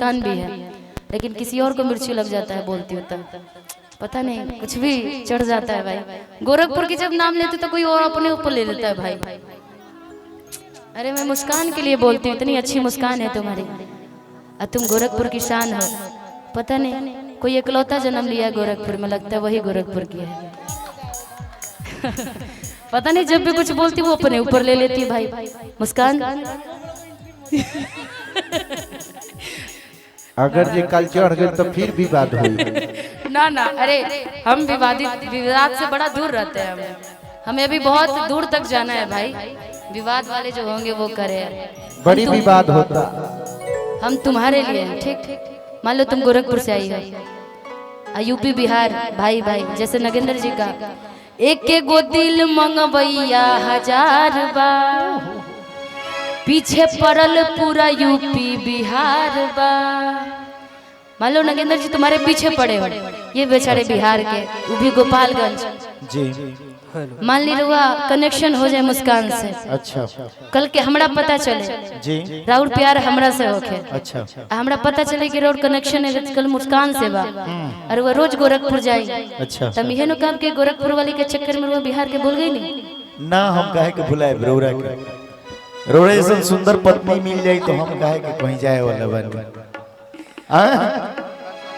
मुस्कान भी है, लेकिन किसी और को मिर्ची लग जाता है बोलती हूँ तब, पता नहीं कुछ भी चढ़ जाता है भाई। गोरखपुर की जब नाम लेते तो कोई और अपने ऊपर ले लेता है भाई। अरे मैं मुस्कान के लिए बोलती हूँ, इतनी अच्छी मुस्कान है तुम्हारी और तुम गोरखपुर की शान हो। पता नहीं कोई इकलौता जन्म लिया है गोरखपुर में, लगता है वही गोरखपुर की है। पता नहीं जब भी कुछ बोलती वो अपने ऊपर ले लेती है भाई मुस्कान। अगर ये कल चढ़ गए तो फिर विवाद होगी। ना ना, अरे हम विवाद से बड़ा दूर रहते हैं। हमें अभी बहुत दूर तक जाना है भाई। विवाद वाले जो होंगे वो करे, बड़ी विवाद होता। हम तुम्हारे लिए हैं, ठीक। मान लो तुम गोरखपुर से आई हो, यूपी बिहार भाई भाई, जैसे नगेंद्र जी का एक के गो दिल मंगवैया हजार बा, पीछे पड़ल पूरा यूपी बिहार बा। मान लो नगेंद्र जी तुम्हारे पीछे पड़े हो, ये बेचारे बिहार के, वो भी गोपालगंज जी। मान ली रुआ कनेक्शन हो जाए मुस्कान से, अच्छा कल के हमरा पता चले जी राउर प्यार हमरा से होके, अच्छा हमरा पता चले कि राउर कनेक्शन है कल मुस्कान से बा, और वो रोज गोरखपुर जाई, अच्छा तब यह काम के गोरखपुर वाली के चक्कर में वो बिहार के भूल गई नहीं ना। हम काहे के भुलाए रोरा के, रोरा जैसे सुंदर पत्नी मिल जाए तो हम काहे के कहीं जाए वाला बन।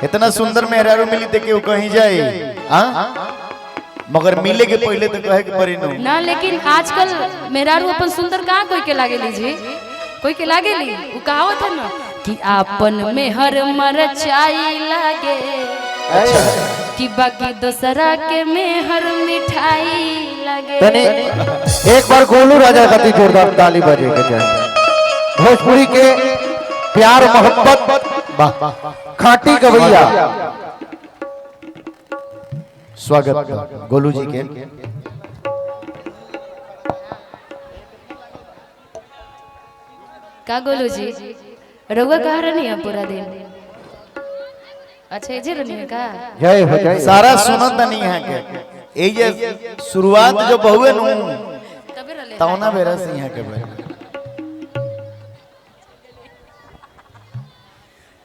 इतना सुंदर मेहरारू मिली थे कि वो कहीं जाए, मगर मिले के पहले तो कहे के परी ना। लेकिन आजकल मेहरारू अपन सुंदर कहाँ कोई के लागे लीजिए, कोई के लागे ली। वो कहावत है ना कि आपन में हर मरचाई लागे, कि बाकी दूसरा के में हर मिठाई लागे। एक बार गोलू राजा का जोरदार ताली बजे के जाए। भोजपुरी के प्यार मोहब्बत खाटी गवैया, स्वागत गोलू जी के। का गोलू जी रउआ कहाँ रहनी है पूरा दिन? अच्छा इजे रहनी है का? जय हो जय। सारा सुनत नहीं है के ए ये शुरुआत जो बहुए नु तौना बेरा से यहाँ के भाई।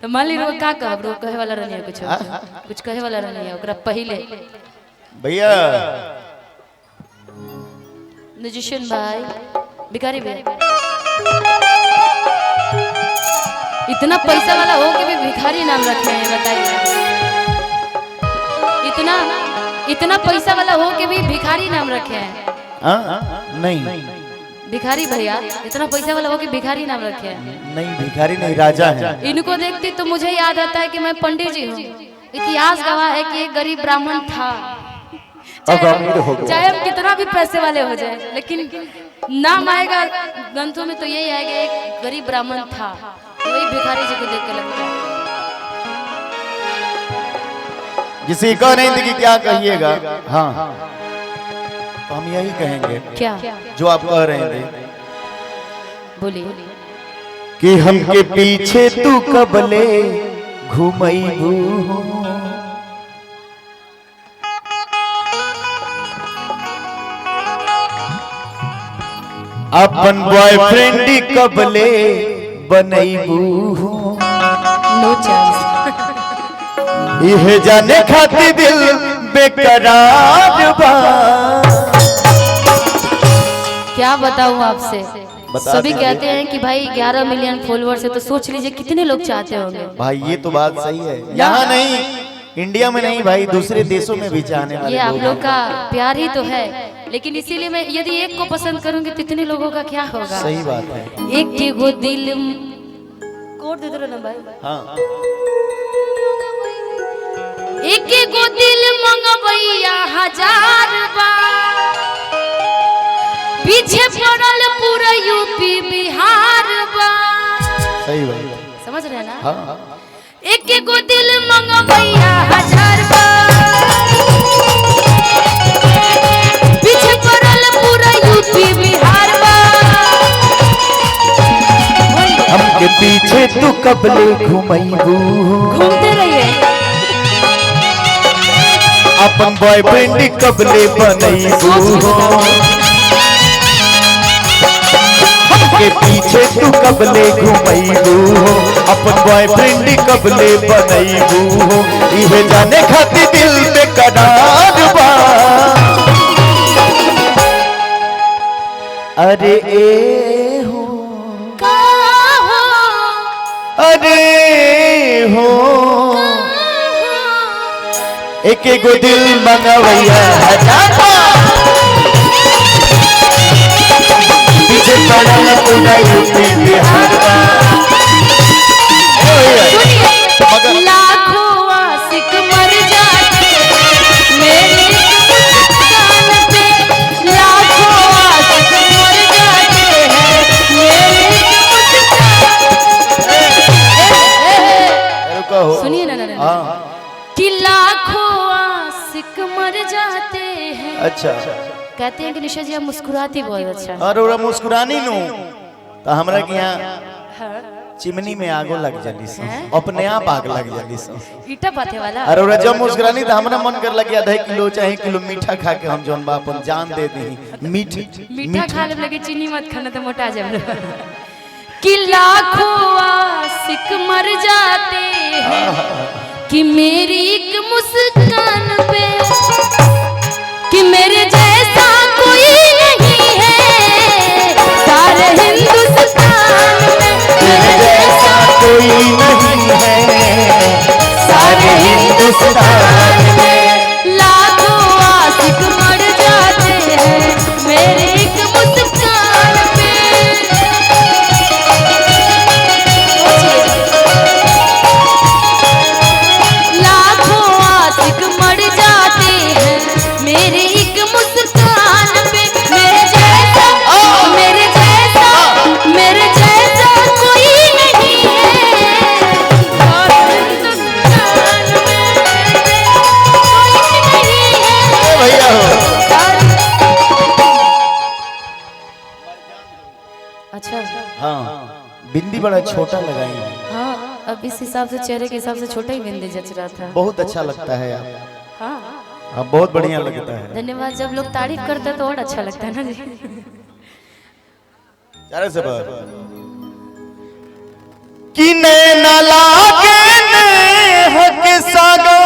तो मान ली रुआ का कहब, रुआ कहे वाला रहनी है कुछ कहे वाला रहनी है ओकरा पहले। भैया म्यूजिशियन भाई, भिखारी भैया, इतना पैसा वाला हो के भी भिखारी नाम रखे हैं, बताइए। इतना पैसा वाला हो के भी भिखारी नाम रखे हैं। नहीं भिखारी भैया, इतना पैसा वाला हो के भिखारी नाम रखे हैं। नहीं भिखारी नहीं, राजा है। इनको देखती तो मुझे याद आता है कि मैं पंडित जी हूँ। इतिहास गवाह है कि एक गरीब ब्राह्मण था, चाहे हम कितना भी पैसे वाले हो जाए, लेकिन नाम आएगा ग्रंथों में तो यही आएगा एक गरीब ब्राह्मण था। वही भिखारी जी को देख के लगता है। जिसे कह नहीं थी कि क्या कहिएगा, हाँ तो हम यही कहेंगे क्या जो आप कह रहे थे। बोलिए कि हमके पीछे तू कबले घुमैबू, अपन बॉयफ्रेंड कबले बनैबू। नो चांस। यह जाने खातिर दिल बेकरार बा। क्या बताऊं आपसे, सभी कहते हैं कि भाई 11 मिलियन फॉलोअर्स है, तो सोच लीजिए कितने लोग चाहते होंगे। भाई ये तो बात सही है, यहाँ नहीं इंडिया में नहीं भाई, दूसरे देशों में भी चाहने वाले ये आप लोग का प्यार ही तो है। लेकिन इसीलिए मैं यदि एक को पसंद करूंगी तो इतने लोगों का क्या होगा। सही बात है। एक के वो दिल कोड दे दो ना भाई। हाँ एक के वो दिल मंगवैया हजार बा, पीछे पड़ल पूरा यूपी बिहार बा। सही बात, समझ रहे हैं ना? हाँ। एक के को दिल मंगवैया हजार बा, पीछे पड़ल पूरा यूपी बिहार बा। हमके पीछे तू कबले घुमैबू, घूमते रहिए। अपन बॉयफ्रेंड कबले बनैबू। हमके पीछे तू कबले घुमैबू हो, अपन बॉयफ्रेंड कबले बनैबू हो, इहे जाने खातिर दिल में करार बा। अरे ए हो, अरे हो, एक एगो दिल मंगवैया पीछे पड़ल पूरा यूपी बिहार। लाखों आशिक मर जाते मेरी मुस्कान पे, लाखों आशिक मर जाते हैं मेरी मुस्कान। सुनिए ना कि लाखों आशिक मर जाते हैं। अच्छा कहते हैं कि निशा जी आप मुस्कुराती बहुत अच्छा। और ओरा मुस्कुरानी नु तो हमरा के यहाँ चिमनी में आगो लग जाली से, अपने आप आग लग जाली से। ईटा पाथे वाला। और ओरा जब मुस्कुरानी तो हमरा मन कर लगे आधा किलो चाहे किलो मीठा खा के हम जोन बा अपन जान दे दी। मीठा खा ले लगे, चीनी मत खाना तो मोटा जाए। कि लाखों आशिक मर जाते हैं कि मेरी एक मुस्कान पे, कि मेरे जैसा कोई नहीं है सारे हिंदुस्तान में, मेरे जैसा कोई नहीं है सारे हिंदुस्तान में। लाखों आशिक मर जाते हैं मेरे एक मुस्कान पे। लाखों आशिक मर जाते हैं मेरे एक मुस्कान पे, मेरे जैसा कोई नहीं है हिंदुस्तान में, कोई नहीं है भैया हो। अच्छा हाँ बिंदी बड़ा छोटा लगाई है। हाँ, अब इस हिसाब से चेहरे के हिसाब से छोटा ही बिंदी जच रहा था। बहुत अच्छा लगता है आप। हाँ हाँ बहुत बढ़िया लगता है। धन्यवाद। जब लोग तारीफ करते हैं तो और अच्छा लगता है ना जी। चारे से बात कि नैना लागे नेहक सागा,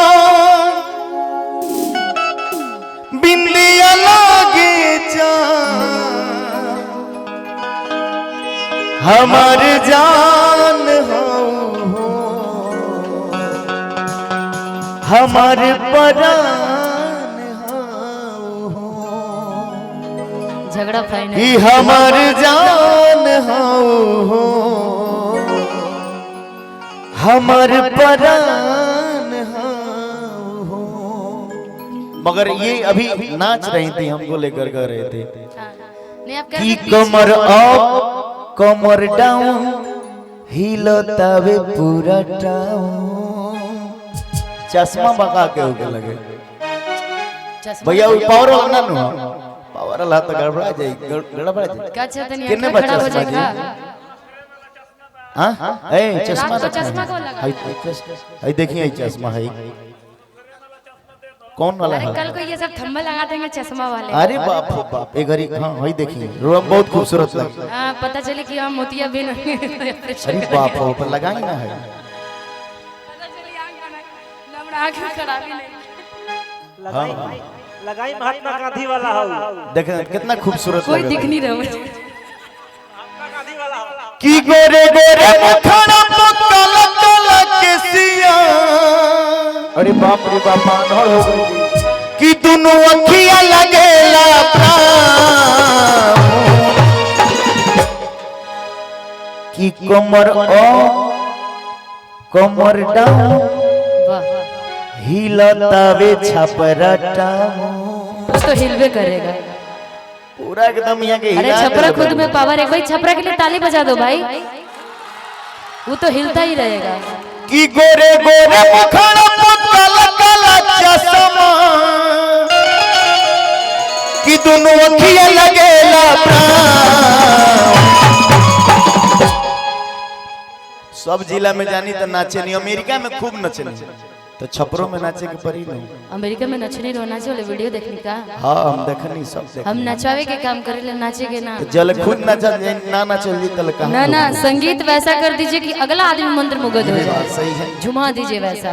बिंदिया लागे चाँद, हमार जान हो हमार परान हो, झगड़ा फाइनल। कि हमार जान हो हमार परान हो। मगर ये अभी नाच रही थी, हमको लेकर कर रहे थे नहीं आप कि कमर अप कमर डाउन हिलतावे पूरा टाउन। चश्मा बका के होके लगे भैया वो पावर वाला ना पावर वाला तो गड़बड़ा जाए क्या चाहते नहीं कितने खड़ा हो बच्चा जाएगा। हाँ ए चश्मा आपको चश्मा कौन लगा? आई देखिए ये चश्मा है कौन वाला अरे है? कल को ये सब थंबल लगा देंगे चश्मा वाले। अरे बाप रे बाप एक घड़ी हाँ वही देखिए रोम बहुत खूबसूरत लग। हाँ पता चले कि हम मोतिया बिन। अरे बाप रे ऊपर लगाई ना है लगाई महात्मा गांधी वाला हो। देख कितना खूबसूरत कोई लग दिख रहा है नहीं रहा। कि गोरे गोरे मुखड़ा पकल कल के सिया। अरे बाप रे बाप आंधळ हो गई। कि दोनों अखियां लगेला प्राण कि कमर कमर डाउन वाह हिलतावे छपरा टाउन। कुछ तो हिलवे करेगा। पूरा एकदम यहाँ के अरे हिला छपरा के खुद में पावर है भाई। छपरा के लिए ताली बजा दो भाई, वो तो हिलता ही रहेगा। कि गोरे गोरे मुखड़ा पकल कल चश्मा कि दोनों अखियां लगेला प्राण। सब जिला में जानी तो नाचे नहीं, अमेरिका में खूब नचे। तो छपरों में नाचे के परी नहीं। अमेरिका में नचने रो नाचे वाले वीडियो देखने का हाँ हम देखनी सब देख। हम नचावे के काम करे ले नाचे के ना जल खुद नाचा ना नाचल जी तल कहां ना ना संगीत वैसा कर दीजिए कि अगला आदमी मंत्र मुग्ध हो जाए। सही है झुमा दीजिए वैसा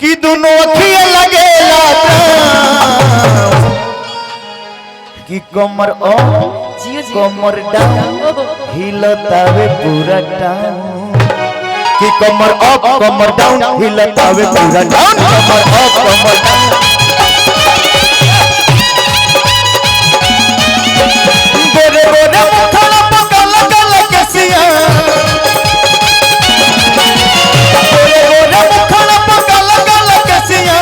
कि दोनों अखियां लगेला कि कमर ओ जियो जियो कमर डाउन हिलतावे पूरा टाउन कि कमर अप कमर डाउन हिलतावे पूरा टाउन कमर अप कमर डाउन गोरे गोरे मुखड़ा पकल गल केसिया गोरे गोरे मुखड़ा पकल गल केसिया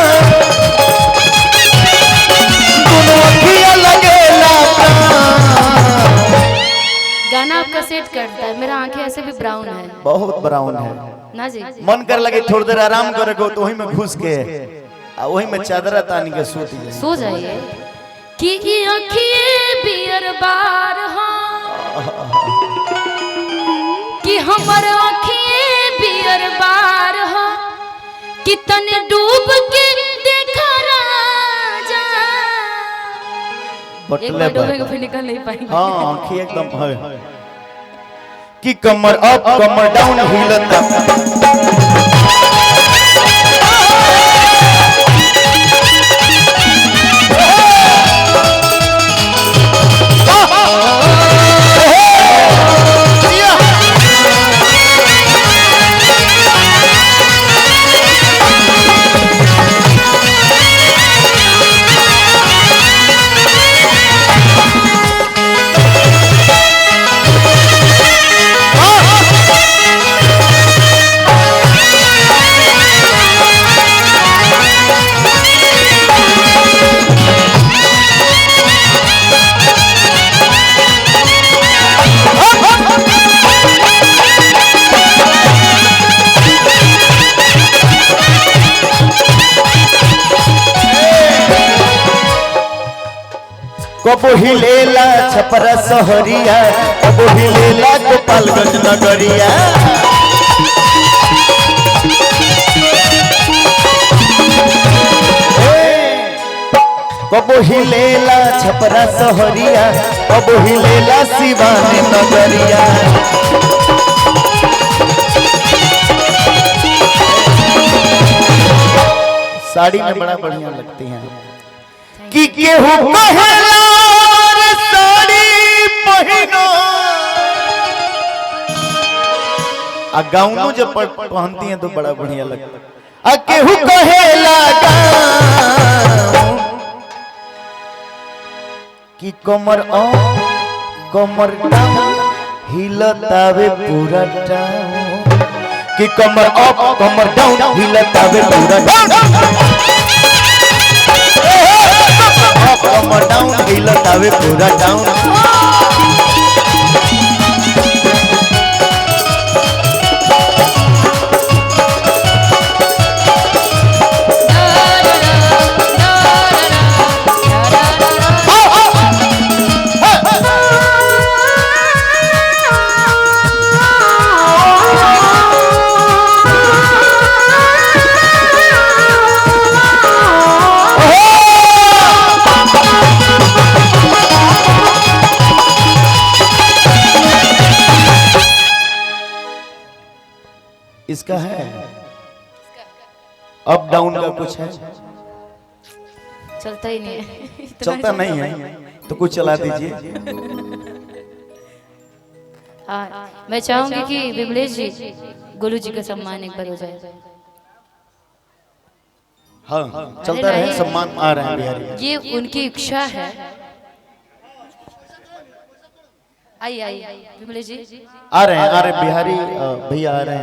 दोनों अखियां लगेला गाना आपका सेट करता है। मेरा आंखें ऐसे भी ब्राउन है बहुत ब्राउन है ना जी। मन कर लगे थोड़ी देर आराम करे को तो वही में घुस के आ वही में चादर तान के सूत जाए सो जाइए कि ये आँखिए बियर बार हाँ कि हमर आँखिए बियर बार हाँ कि तने डूब के देखा राजा एक बटले बार डूबे को फिर निकल नहीं पाएंगे। हाँ आंखें एकदम है कि कमर अप कमर डाउन हिलता कबो हिलेला छपरा सहरिया कबो हिलेला गोपालगंज नगरिया कबो हिलेला छपरा सहरिया कबो हिलेला सिवान नगरिया साड़ी में बड़ा बढ़िया लगती हैं कि केहू कहेला रे साड़ी पहिनो आ गाउनो जब पहनती हैं तो बड़ा बढ़िया लगता है आ केहू कहेला गाउन कि कमर ओ कमर डाउन हिलतावे पूरा टाउन कि कमर अप कमर डाउन हिलतावे पूरा टाउन कमर डाउन हिलतावे पूरा टाउन इसका है अप डाउन का कुछ है चलता ही नहीं है चलता नहीं है तो कुछ चला दीजिए हाँ मैं चाहूंगी कि विमलेश जी गोलू जी का सम्मान एक बार हो जाए। हाँ चलता रहे सम्मान आ रहे हैं बिहारी ये उनकी इच्छा है। आइए आइए विमलेश जी आ रहे हैं बिहारी भैया आ रहे हैं।